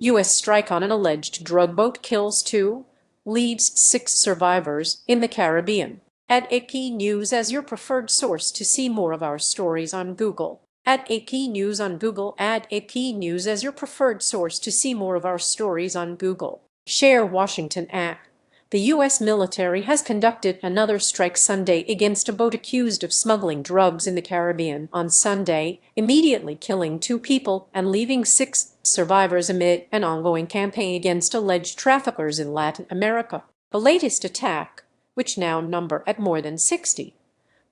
U.S. strike on an alleged drug boat kills 2, leaves 6 survivors in the Caribbean. Add AP News as your preferred source to see more of our stories on Google. Add AP News on Google. Add AP News as your preferred source to see more of our stories on Google. Share Washington. The U.S. military has conducted another strike Sunday against a boat accused of smuggling drugs in the Caribbean on Sunday, immediately killing 2 people and leaving 6 survivors amid an ongoing campaign against alleged traffickers in Latin America. The latest attack, which now number at more than 60,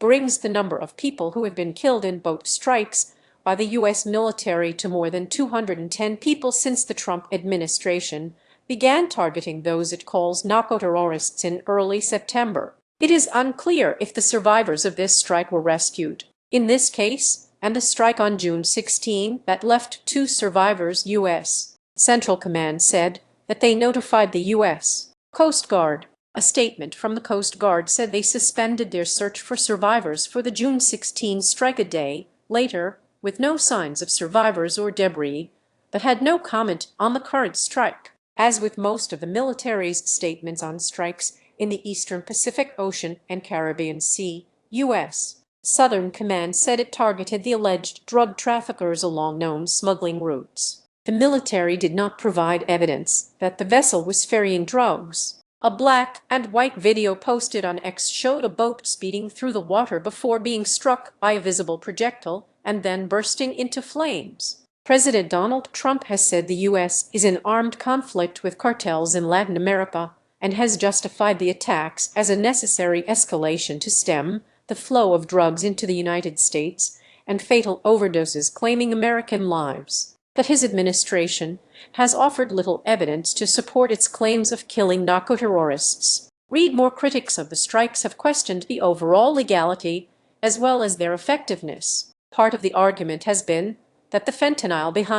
brings the number of people who have been killed in boat strikes by the U.S. military to more than 210 people since the Trump administration began targeting those it calls narcoterrorists in early September. It is unclear if the survivors of this strike were rescued. In this case, and the strike on June 16 that left 2 survivors, U.S. Central Command said that they notified the U.S. Coast Guard. A statement from the Coast Guard said they suspended their search for survivors for the June 16 strike a day later, with no signs of survivors or debris, but had no comment on the current strike. As with most of the military's statements on strikes in the Eastern Pacific Ocean and Caribbean Sea, U.S. Southern Command said it targeted the alleged drug traffickers along known smuggling routes. The military did not provide evidence that the vessel was ferrying drugs. A black and white video posted on X showed a boat speeding through the water before being struck by a visible projectile and then bursting into flames. President Donald Trump has said the U.S. is in armed conflict with cartels in Latin America and has justified the attacks as a necessary escalation to stem the flow of drugs into the United States and fatal overdoses claiming American lives. But his administration has offered little evidence to support its claims of killing narcoterrorists. Read more. Critics of the strikes have questioned the overall legality as well as their effectiveness. Part of the argument has been that the fentanyl behind